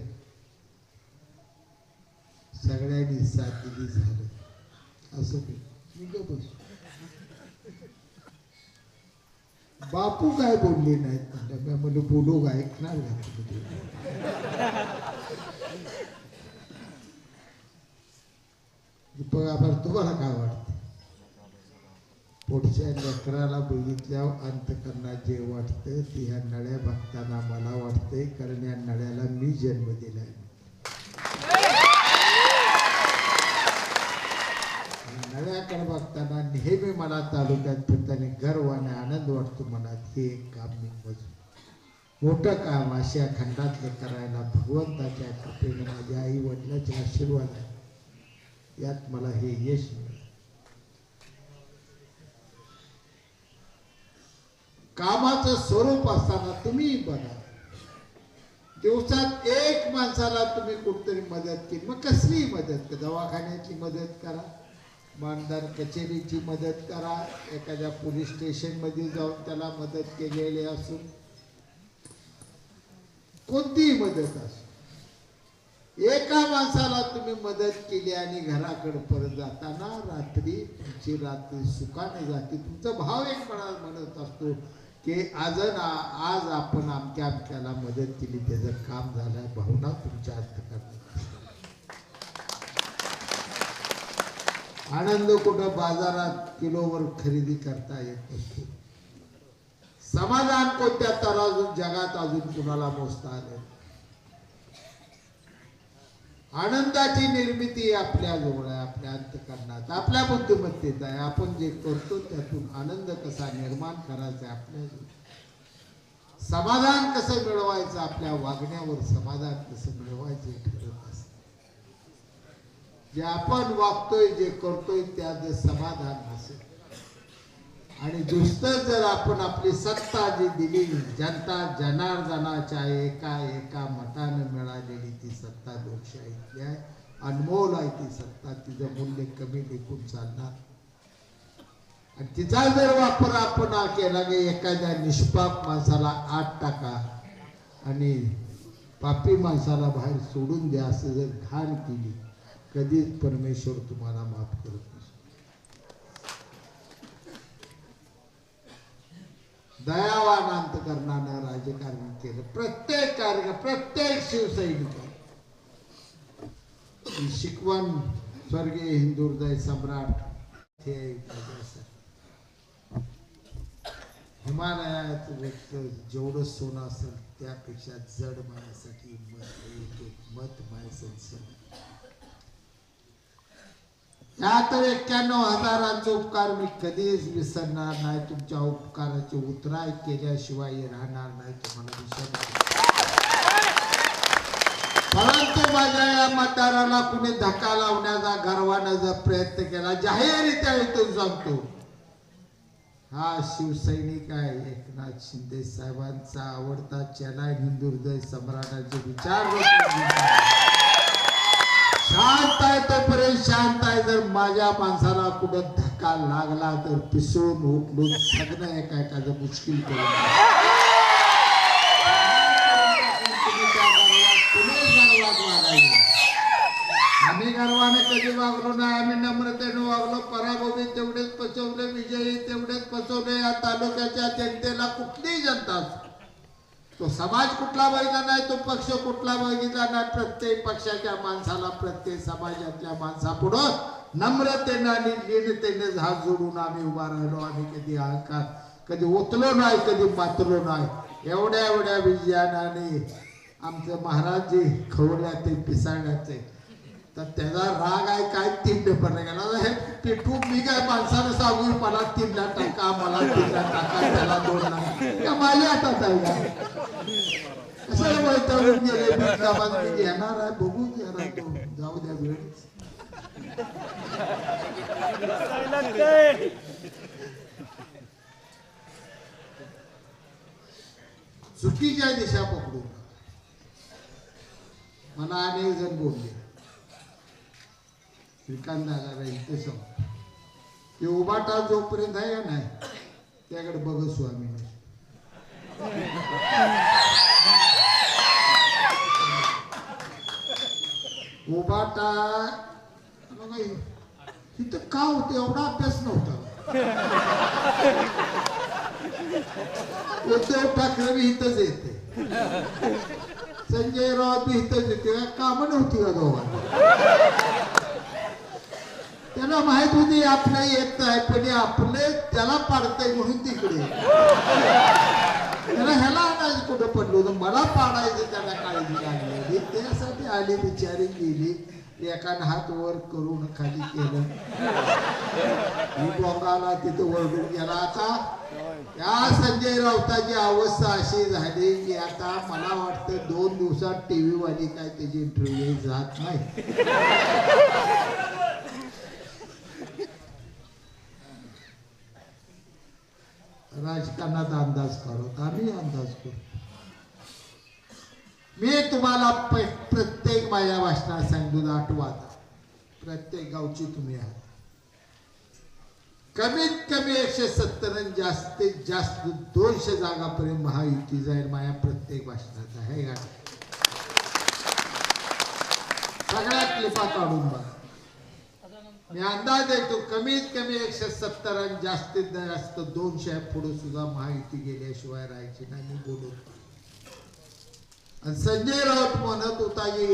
Speaker 1: सगळ्यांनी साथ दिली, झालं. असं मी बसलो. बापू काय बोलले नाहीत म्हणलं. मी म्हणलं बोलू का, ऐकणार का? दीपक आभार, तुम्हाला काय वाटतं? पुढच्या लेकराला बघितल्यावर अंतकरणात जे वाटतं ते ह्या नळ्या बघताना मला वाटतंय, कारण या नळ्याला मी जन्म दिलाय. नळ्याकडे बघताना नेहमी मला तालुक्यात फिरताना गर्व आणि आनंद वाटतो मनात. हे एक काम मी मोठं काम अशा खंडातलं करायला भगवंताच्या कृपेने माझ्या आई वडिलांचे आशीर्वाद आहे. यात मला हे यश मिळालं. कामाचं स्वरूप असताना तुम्ही बघा, दिवसात एक माणसाला तुम्ही कुठतरी मदत केली, मग कसली मदत, दवाखान्याची मदत करा, मानधन कचेरीची मदत करा, एखाद्या पोलीस स्टेशन मध्ये जाऊन त्याला मदत केलेली असून कोणतीही मदत असो, एका माणसाला तुम्ही मदत केली आणि घराकडे परत जाताना रात्री तुमची रात्री सुखाने जाते. तुमचा भाव एक म्हणत असतो की आज आपण आमक्याला मदत केली, त्याचं काम झालं, भावना तुमच्या अंतकरणात. आनंद कुठं बाजारात किलोवर खरेदी करता येत नसतो. समाधान कोणत्या तराजून जगात अजून कुणाला मोजता आलं. आनंदाची निर्मिती आपल्या जवळ आहे, आपल्या अंतकरणात, आपल्या बुद्धिमत्तेत आहे. आपण जे करतो त्यातून आनंद कसा निर्माण करायचा, आपल्या समाधान कसं मिळवायचं, आपल्या वागण्यावर समाधान कसं मिळवायचं ठरत असत. जे आपण वागतोय, जे करतोय त्यात समाधान असेल आणि दुसरं जर आपण आपली सत्ता जी दिली, जनता जनार्दनाच्या एका मतानं मिळालेली ती सत्ता लोकशाहीतली आहे, अनमोल आहे ती सत्ता, तिचं मूल्य कमी लेखून चालणार. आणि तिचा जर वापर आपण केला की एखाद्या निष्पाप माणसाला आत टाका आणि पापी माणसाला बाहेर सोडून द्या, असं जर घाण केली, कधीच परमेश्वर तुम्हाला माफ करत नाही. दयावान अंतकरणानं राजकारण केलं. प्रत्येक प्रत्येक शिवसैनिक शिकवण स्वर्गीय हिंदुहृदय सम्राट हिमालयात जेवढं सोनं असेल त्यापेक्षा जड माण्यासाठी मत मायाचं. या तर 91,000 उपकार मी कधीच विसरणार नाही. तुमच्या उपकाराचे उतराय केल्याशिवाय राहणार नाही, तुम्हाला विसरणार. परंतु माझ्या या मतदाराला कुणी धक्का लावण्याचा गर्वानं जर प्रयत्न केला, जाहीररित्या इथून सांगतो, हा शिवसैनिक आहे. एकनाथ शिंदे साहेबांचा आवडता चॅनल हिंदुहृदय सम्राटाचे विचार. शांत आहे तोपर्यंत शांत आहे. जर माझ्या माणसाला कुठं धक्का लागला तर पिसून उठलून सगळं एकाचं मुश्किल करून आम्ही गर्वाने कधी वागलो नाही. आम्ही नम्रतेने वागलो. पराभवी तेवढेच पचवले, विजयी तेवढेच पचवले. या तालुक्याच्या जनतेला कुठलीही जनता, तो समाज कुठला बघितला नाही, तो पक्ष कुठला बघितला नाही, प्रत्येक पक्षाच्या माणसाला, प्रत्येक समाजातल्या माणसापुढं नम्रतेने आणि लीनतेने हात जोडून आम्ही उभा राहिलो. आम्ही कधी अहंकार कधी ओतलो नाही, कधी मातलो नाही. एवढ्या विजयाने आमचे महाराज जे खवल्या ते पिसाळण्याचे, तर त्याचा राग आहे काय 3 पेपर गेला. हे पेटू मी काय माणसानं सांगून मला 3ला टाका, मला 3ला टाका, त्याला 2ला का माझ्या हातात आहे का? असं वैतागून गेले. मी येणार आहे, बघू येणार, जाऊ द्या वेळ. चुकीच्या दिशा पकडून मला अनेक जण बोलले. श्रीकांत दादा इथे सांग ते उभाटा जोपर्यंत आहे का नाही त्याकडे बघ स्वामी. उभाटा इथं का होते, एवढा अभ्यास नव्हता. उद्धव ठाकरे बी इथंच येते, संजय राऊत बी इथंच येते, काम नव्हती का दोघांना. त्याला माहित होती आपलं येत नाही, पण आपले त्याला पाडतंय म्हणून तिकडे त्याला ह्याला आणायचं कुठं पडलो होतं, मला पाडायचं त्याला काळजी लागली. त्यासाठी आली बिचारी गेली, एकानं हात वर करून खाली केलं, मी बोंगाला तिथं वरडून गेला. आता या संजय राऊताची अवस्था अशी झाली की आता मला वाटतं 2 दिवसात टीव्ही वाली काय त्याची इंटरव्ह्यू जात नाही. राजकारणात अंदाज काढत आम्ही अंदाज करतो. मी तुम्हाला प्रत्येक माझ्या भाषणात सांगतो, आठवा, प्रत्येक गावची तुम्ही आहात. कमीत कमी 170 आणि जास्तीत जास्त 200 जागापर्यंत महायुती जाईल. माझ्या प्रत्येक भाषणात आहे का? सगळ्या क्लिपा काढून बघा. मी अंदाज देतो कमीत कमी 170 आणि जास्तीत जास्त 200 पुढे सुद्धा महायुती गेल्याशिवाय राहायची नाही. मी बोलत आणि संजय राऊत म्हणत होता की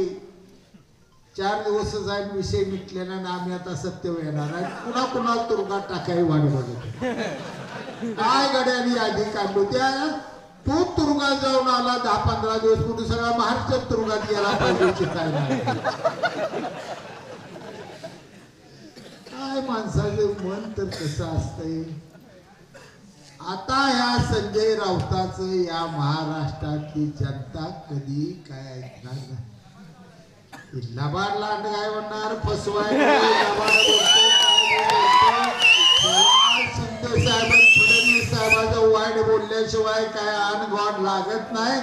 Speaker 1: 4 दिवस जाईल विषय मिटलेला ना, आम्ही आता सत्य येणार आहे, पुन्हा पुन्हा तुरुंगात टाकाय वाट बघत काय गड्यानी आधी काढलो. त्या तो तुरुंगात जाऊन आला 10-15 दिवस कुठे सगळा महाराष्ट्र तुरुंगात गेला पाहिजे. काय माणसाचं मन तर कसं असतंय. आता ह्या संजय राऊताचं या महाराष्ट्रातली जनता कधी काय ऐकणार नाही. लबाड लांड काय म्हणणार, फसवाय शिंदे साहेब फडणवीस साहेबांचं वाईट बोलल्याशिवाय काय आण गोड लागत नाही.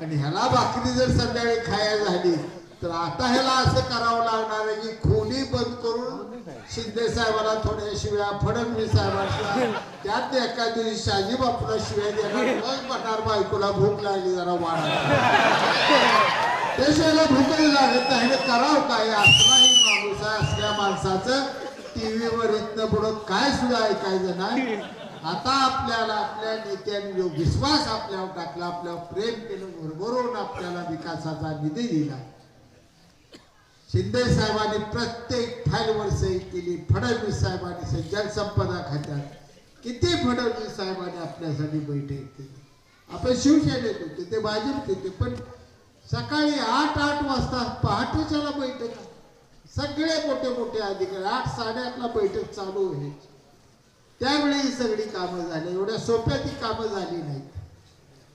Speaker 1: आणि ह्याला भाकरी जर संध्याकाळी खायला झाली तर आता ह्याला असं करावं लागणार आहे की खोली बंद करून शिंदे साहेबाला थोड्या शिव्या, फडणवीस साहेबांना त्यात एका दिवशी शाजी बापूला शिव्या देणार, मग म्हणणार बायकोला भूक लागली जरा वाढा, त्याशिवायला भूकही लागत नाही. करावं काय, असलाही माणूस आहे. असल्या माणसाचं टीव्हीवर इथनं पुढं काय सुद्धा ऐकायचं नाही. आता आपल्याला आपल्या नेत्यांनी जो विश्वास आपल्यावर टाकला, आपल्यावर प्रेम केलं, भरभरून आपल्याला विकासाचा निधी दिला. शिंदे साहेबांनी प्रत्येक फाईलवर सही केली, फडणवीस साहेबांनी जलसंपदा खात्यात किती फडणवीस साहेबांनी आपल्यासाठी बैठक केली. आपण शिवसेनेत होते, ते भाजप होते, पण सकाळी 8 वाजता पहाटेच्याला बैठक, सगळे मोठे मोठे अधिकारी 8-8:30ला बैठक चालू व्हायची. त्यावेळी ही सगळी कामं झाली. एवढ्या सोप्या ती कामं झाली नाहीत.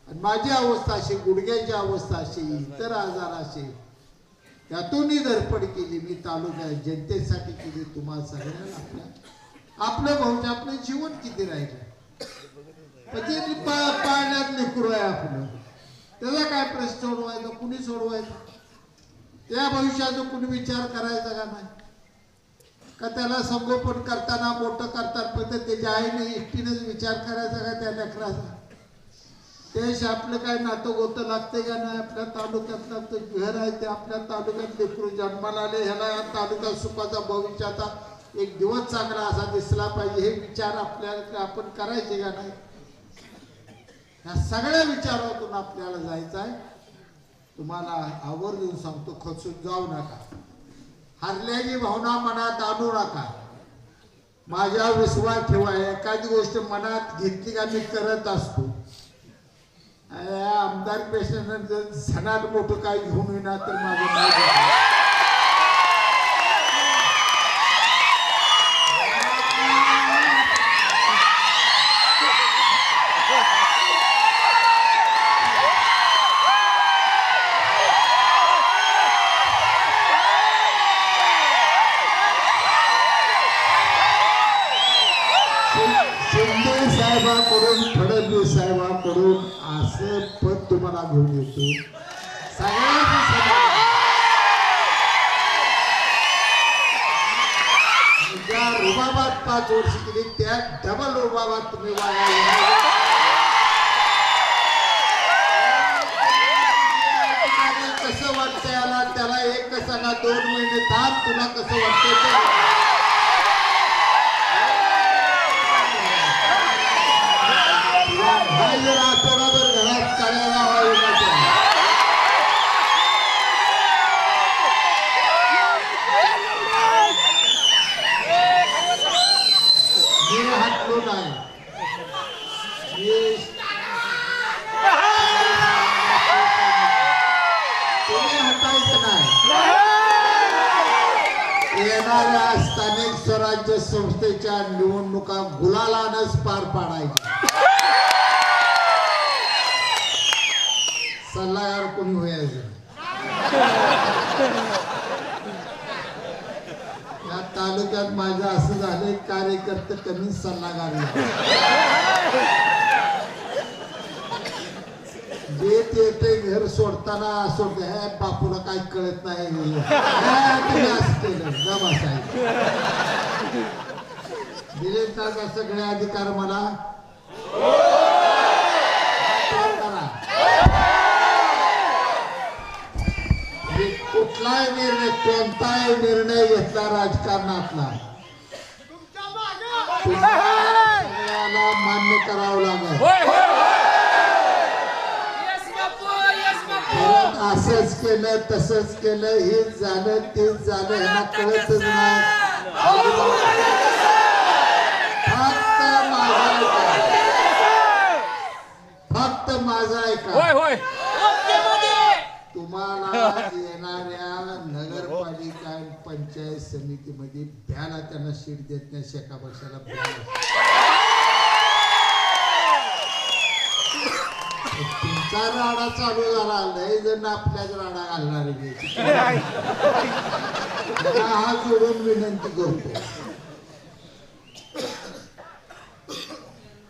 Speaker 1: आणि माझी अवस्था अशी, गुडघ्याची अवस्था अशी, इतर आजार असे, त्यातूनही धडपड केली मी तालुक्यात जनतेसाठी केली. तुम्हाला सगळ्यांना आपलं भाऊच आपलं जीवन किती राहिलं, पण पाळण्यात लेकरू आहे आपलं, त्याचा काय प्रश्न सोडवायचा, कुणी सोडवायचा, त्या भविष्याचा कुणी विचार करायचा का नाही का? त्याला संगोपन करताना मोठं करताना पण त्याच्या आईने एकटीनेच विचार करायचा का त्या लेकराचा? देश आपलं काय नातं गोतं लागते का नाही? आपल्या तालुक्यातलं घर आहे ते आपल्या तालुक्यात लेकरू जन्माला आले, ह्याला या तालुक्यात सुखाचा भविष्याचा एक दिवस चांगला असा दिसला पाहिजे, हे विचार आपल्याला आपण करायचे का नाही? ह्या सगळ्या विचारातून आपल्याला जायचं आहे. तुम्हाला आवर्जून सांगतो, खचून जाऊ नका, हरल्याची भावना मनात आणू नका, माझ्या विश्वास ठेवा. एखादी गोष्ट मनात घेतली का मी करत असतो. आमदार पेशंट जर सणात मोठं काय घेऊन येणार तर माझं नाही. शिंदे साहेबांकडून, फडणवीस साहेबांकडून असं पद तुम्हाला घेऊन येतो. ज्या रुबाबात 5 वर्ष केली त्या डबल रुबाबात तुम्ही कसं वाटतंय याला, त्याला एक सांगा 2 महिने थांब, तुला कसं वाटतंय आठवडाभर घरात करायला येणाऱ्या स्थानिक स्वराज्य संस्थेच्या निवडणुका गुलालानच पार पाडायच्या. सल्लागार कोणी व्हायचं? या तालुक्यात माझं असं झालंय, कार्यकर्ते कमी सल्लागार जे ते घर सोडताना सोडते, बापूला काही कळत नाही, असं केलं दिले का सगळे अधिकार मला कुठलाही निर्णय, कोणताही निर्णय घेतला राजकारणातला सगळ्याला मान्य करावं लागेल. असंच केलं तसंच केलं, हेच झालं तेच झालं, ह्यांना कळतच नाही. फक्त माझा ऐका. तुम्हाला येणाऱ्या नगरपालिका पंचायत समितीमध्ये भ्याला त्यांना शीट देत नाही. शेका पक्षाला तुमचा राडा चालू झाला, लय जण आपल्याच राडा घालणार. हा जोडून विनंती करतो.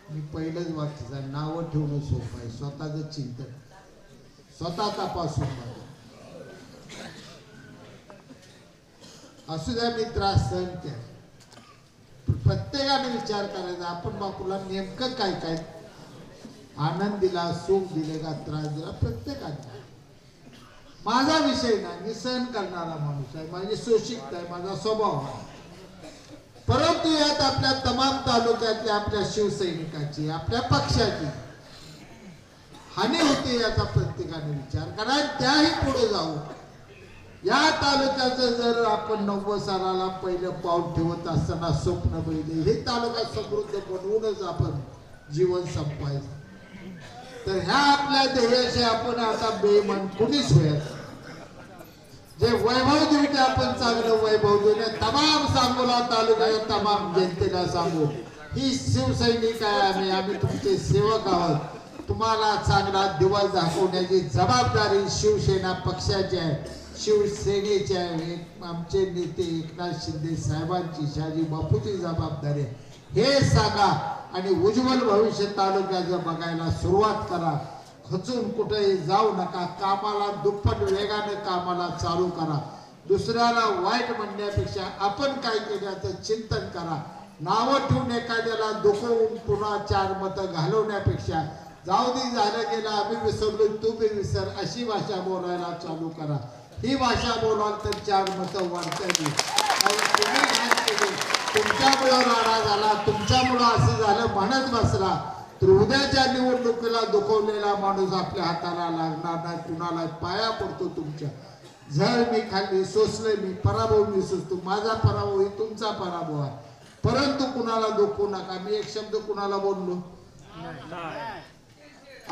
Speaker 1: मी पहिलंच वाक्य, नाव ठेवणं सोपं आहे, स्वतःच चिंतन स्वतः तपासून असू द्या. मी त्रास सहन केला. प्रत्येकाने विचार करायचा, आपण बापूला नेमकं काय काय आनंद दिला, सुख दिले का त्रास दिला, प्रत्येकाने. माझा विषय नाही, मी सहन करणारा माणूस आहे, माझी सोशिकता आहे, माझा स्वभाव आहे. परंतु यात आपल्या तमाम तालुक्यातल्या आपल्या शिवसैनिकाची, आपल्या पक्षाची हानी होते याचा प्रत्येकाने विचार करा. त्याही पुढे जाऊ. या तालुक्याचं जर आपण 90 सालाला पहिलं पाऊल ठेवत असताना स्वप्न पहिले, हे तालुका समृद्ध बनवूनच आपण जीवन संपायचं, तर ह्या आपल्या ध्येयाशी आपण आता बेईमान कुणीच होईल. जे वैभव देऊ ते आपण चांगलं वैभव देऊ. तमाम सांगोला तालुक्याच्या तमाम जनतेला सांगू, ही शिवसैनिक आहे, आम्ही तुमचे सेवक आहोत. तुम्हाला चांगला दिवस दाखवण्याची जबाबदारी शिवसेना पक्षाची आहे, शिवसेनेची आहे. आमचे नेते एकनाथ शिंदे साहेबांची, शहाजी बापूची जबाबदारी आहे. हे सांगा आणि उज्ज्वल भविष्य तालुक्याचं बघायला सुरुवात करा. खचून कुठेही जाऊ नका. कामाला दुप्पट वेगाने कामाला चालू करा. दुसऱ्याला वाईट म्हणण्यापेक्षा आपण काय केल्याचं चिंतन करा. नावं ठेवून एखाद्याला दुखवून पुन्हा 4 मतं घालवण्यापेक्षा जाऊ दे, झालं गेलं, आम्ही विसरलो, तू बी विसर, अशी भाषा बोलायला चालू करा. ही भाषा बोलाल तर 4 मतं वाढता येईल. तुमच्यामुळं राडा झाला, तुमच्यामुळं असं झालं म्हणत बसला तर उद्याच्या निवडणुकीला दुखवलेला माणूस आपल्या हाताला लागणार नाही. कुणाला पाया पडतो तुमच्या. झळ मी खाल्ली, सोसले मी, पराभव मी सोसतो. माझा पराभव ही तुमचा पराभव आहे. परंतु कुणाला दुखवू नका. मी एक शब्द कुणाला बोललो?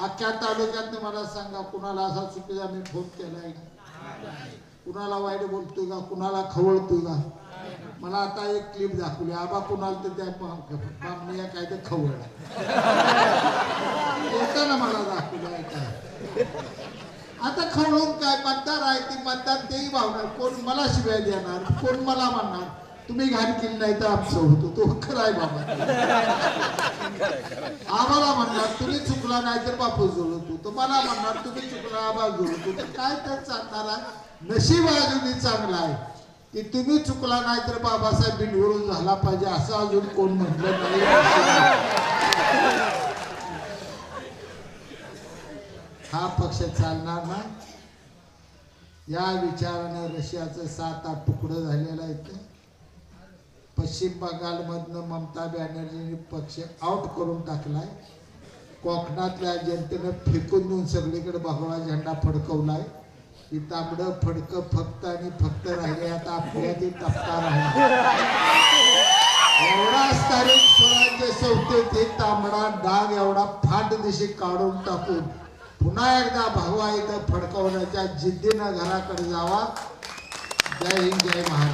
Speaker 1: अख्ख्या तालुक्यात मला सांगा, कुणाला असा चुकीचा मी फोन केलाय? कुणाला वाईट बोलतोय का? कुणाला खवळतोय का? मला आता एक क्लिप दाखवली. आबा कुणाला तर त्या काय तर खवळला मला दाखवलं काय. आता खवळून काय, मतदार आहे ती मतदार तेही भावणार. कोण मला शिव्या देणार, कोण मला म्हणणार तुम्ही घाण केली नाही तर आमचं होतो. तो खरं आहे बाबा. आम्हाला म्हणणार तुम्ही चुकला नाही तर बापू जोडतो. तो मला म्हणणार तुम्ही चुकला आबा जोडतो. तर काय तर चालणार आहे. नशीब अजूनही चांगला आहे की तुम्ही चुकला नाही तर बाबासाहेब बिनविरोध झाला पाहिजे असं अजून कोण म्हटलं नाही. हा पक्ष चालणार नाही. या विचाराने रशियाचं 7-8 तुकडं झालेलं आहे. पश्चिम बंगालमधनं ममता बॅनर्जीने पक्ष आउट करून टाकलाय. कोकणातल्या जनतेनं फेकून देऊन सगळीकडे भगवा झेंडा फडकवलाय. ही तांबडं फडकं फक्त आणि फक्त राहिले. आता आपल्या ती टप्पा राहिला. एवढाच तारीख स्वराज्य संस्थेत हे तांबडा डाग एवढा फाट दिशी काढून टाकून पुन्हा एकदा भगवा इथं फडकवण्याच्या जिद्दीनं घराकडे जावा. जय हिंद, जय महाराष्ट्र.